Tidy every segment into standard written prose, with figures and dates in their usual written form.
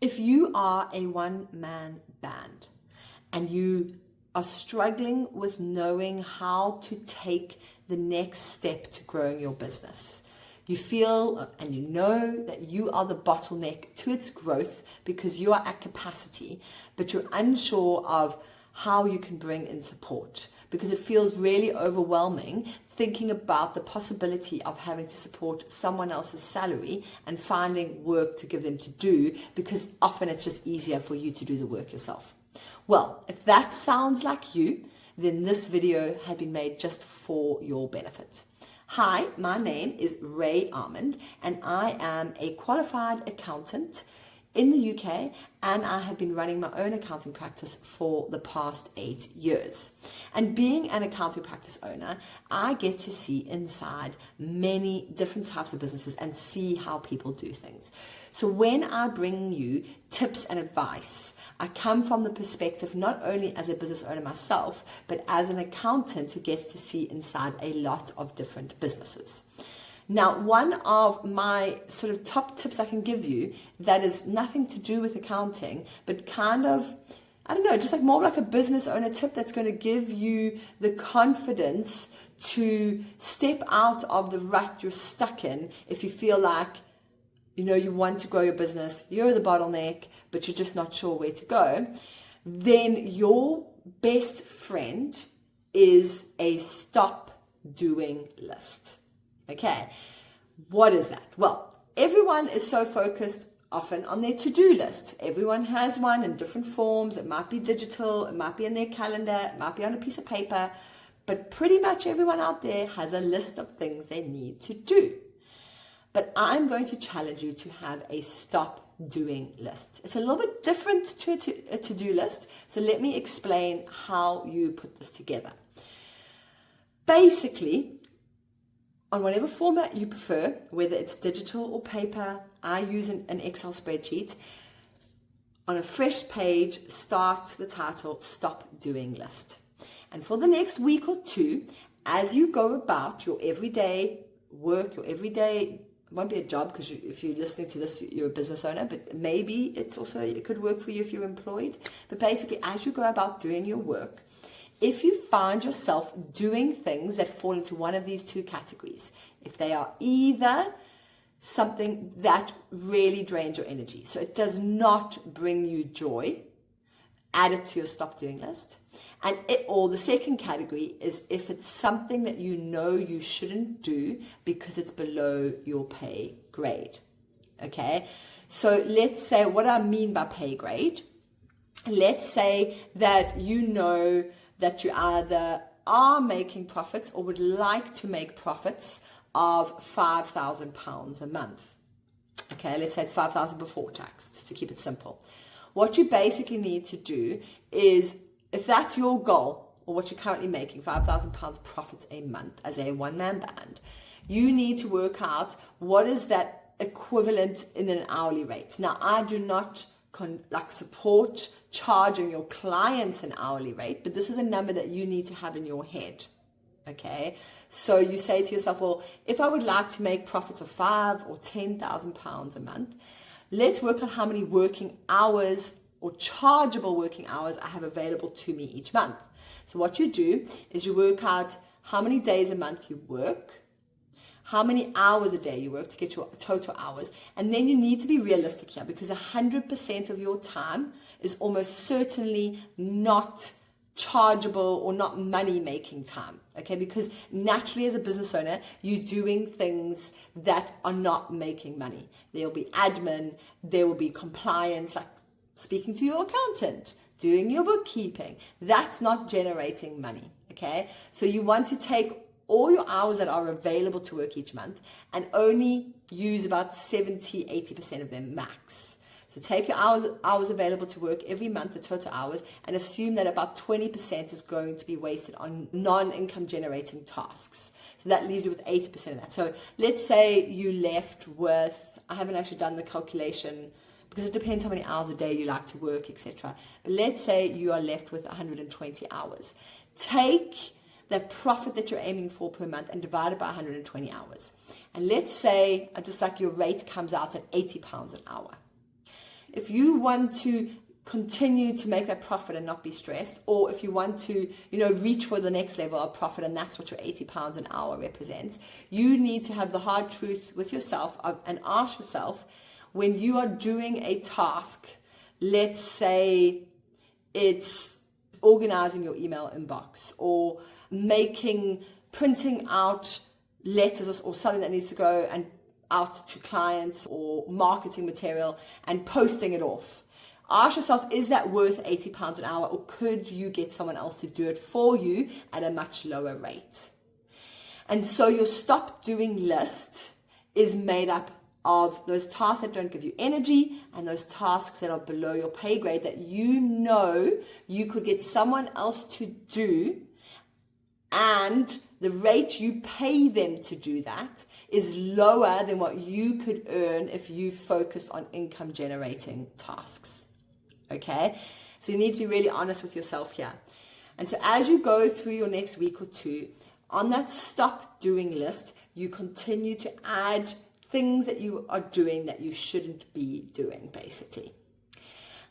If you are a one-man band and you are struggling with knowing how to take the next step to growing your business, you feel and you know that you are the bottleneck to its growth because you are at capacity, but you're unsure of how you can bring in support because it feels really overwhelming thinking about the possibility of having to support someone else's salary and finding work to give them to do, because often it's just easier for you to do the work yourself. Well, if that sounds like you, then this video had been made just for your benefit. Hi, my name is Ray Armand, and I am a qualified accountant in the UK, and I have been running my own accounting practice for the past 8 years. And being an accounting practice owner, I get to see inside many different types of businesses and see how people do things. So when I bring you tips and advice, I come from the perspective not only as a business owner myself, but as an accountant who gets to see inside a lot of different businesses. Now, one of my sort of top tips I can give you that is nothing to do with accounting, but kind of, I don't know, just like more like a business owner tip that's going to give you the confidence to step out of the rut you're stuck in if you feel like, you know, you want to grow your business, you're the bottleneck, but you're just not sure where to go. Then your best friend is a stop doing list. Okay, what is that? Well, everyone is so focused often on their to-do list. Everyone has one in different forms. It might be digital, it might be in their calendar, it might be on a piece of paper, but pretty much everyone out there has a list of things they need to do. But I'm going to challenge you to have a stop doing list. It's a little bit different to a to-do list, so let me explain how you put this together. Basically, on whatever format you prefer, whether it's digital or paper, I use an Excel spreadsheet. On a fresh page, start the title, Stop Doing List. And for the next week or two, as you go about your everyday work, your everyday, it won't be a job because if you're listening to this, you're a business owner, but maybe it could work for you if you're employed. But basically, as you go about doing your work, if you find yourself doing things that fall into one of these two categories, if they are either something that really drains your energy, so it does not bring you joy, add it to your stop doing list. Or the second category is if it's something that you know you shouldn't do because it's below your pay grade. Okay, so let's say, what I mean by pay grade, let's say that you know that you either are making profits or would like to make profits of £5,000 a month. Okay, let's say it's 5,000 before tax, just to keep it simple. What you basically need to do is, if that's your goal, or what you're currently making, £5,000 profits a month as a one-man band, you need to work out what is that equivalent in an hourly rate. Now, I do not support charging your clients an hourly rate, but this is a number that you need to have in your head. Okay, so you say to yourself, well, if I would like to make profits of £5,000 or £10,000 a month, let's work out how many working hours or chargeable working hours I have available to me each month. So what you do is you work out how many days a month you work, how many hours a day you work to get your total hours. And then you need to be realistic here, because 100% of your time is almost certainly not chargeable or not money making time. Okay, because naturally as a business owner, you're doing things that are not making money. There will be admin, there will be compliance, like speaking to your accountant, doing your bookkeeping. That's not generating money. Okay, so you want to take all your hours that are available to work each month and only use about 70-80% of them max. So take your hours available to work every month, the total hours, and assume that about 20% is going to be wasted on non-income generating tasks. So that leaves you with 80% of that. So let's say you left with, I haven't actually done the calculation because it depends how many hours a day you like to work, etc. But let's say you are left with 120 hours. Take the profit that you're aiming for per month and divide it by 120 hours. And let's say, just like your rate comes out at £80 an hour. if you want to continue to make that profit and not be stressed, or if you want to, reach for the next level of profit, and that's what your £80 an hour represents, you need to have the hard truth with yourself and ask yourself, when you are doing a task, let's say it's organizing your email inbox, or printing out letters or something that needs to go and out to clients, or marketing material and posting it off. Ask yourself, is that worth £80 an hour, or could you get someone else to do it for you at a much lower rate? And so your stop doing list is made up of those tasks that don't give you energy and those tasks that are below your pay grade that you could get someone else to do, and the rate you pay them to do that is lower than what you could earn if you focused on income generating tasks. Okay, so you need to be really honest with yourself here. And so as you go through your next week or two, on that stop doing list, you continue to add things that you are doing that you shouldn't be doing, basically.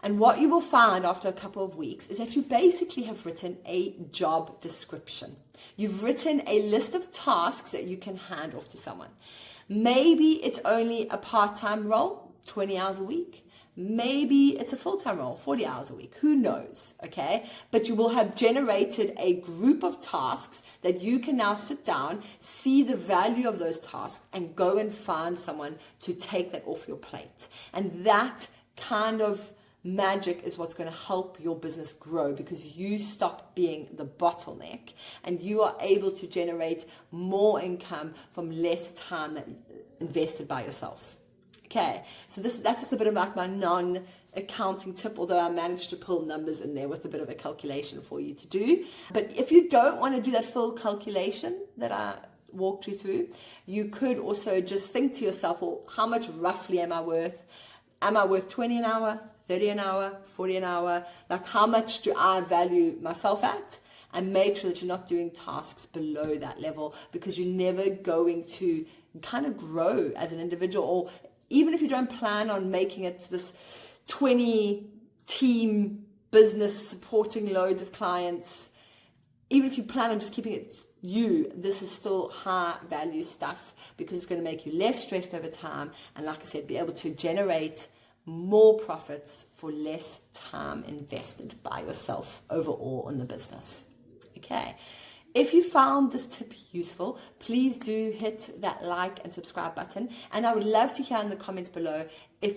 And what you will find after a couple of weeks is that you basically have written a job description. You've written a list of tasks that you can hand off to someone. Maybe it's only a part-time role, 20 hours a week. Maybe it's a full-time role, 40 hours a week. Who knows, okay? But you will have generated a group of tasks that you can now sit down, see the value of those tasks, and go and find someone to take that off your plate. And that kind of magic is what's going to help your business grow, because you stop being the bottleneck and you are able to generate more income from less time that invested by yourself. Okay, so that's just a bit of like my non-accounting tip, although I managed to pull numbers in there with a bit of a calculation for you to do. But if you don't want to do that full calculation that I walked you through, you could also just think to yourself, well, how much roughly am I worth? Am I worth 20 an hour, 30 an hour, 40 an hour? Like, how much do I value myself at? And make sure that you're not doing tasks below that level, because you're never going to kind of grow as an individual. Or even if you don't plan on making it this 20 team business supporting loads of clients, even if you plan on just keeping it this is still high value stuff, because it's going to make you less stressed over time. And like I said, be able to generate more profits for less time invested by yourself overall in the business. Okay. If you found this tip useful, please do hit that like and subscribe button. And I would love to hear in the comments below if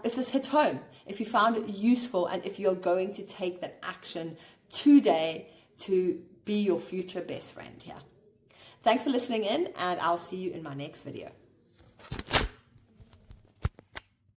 this hit home, if you found it useful, and if you're going to take that action today to be your future best friend here. Thanks for listening in, and I'll see you in my next video.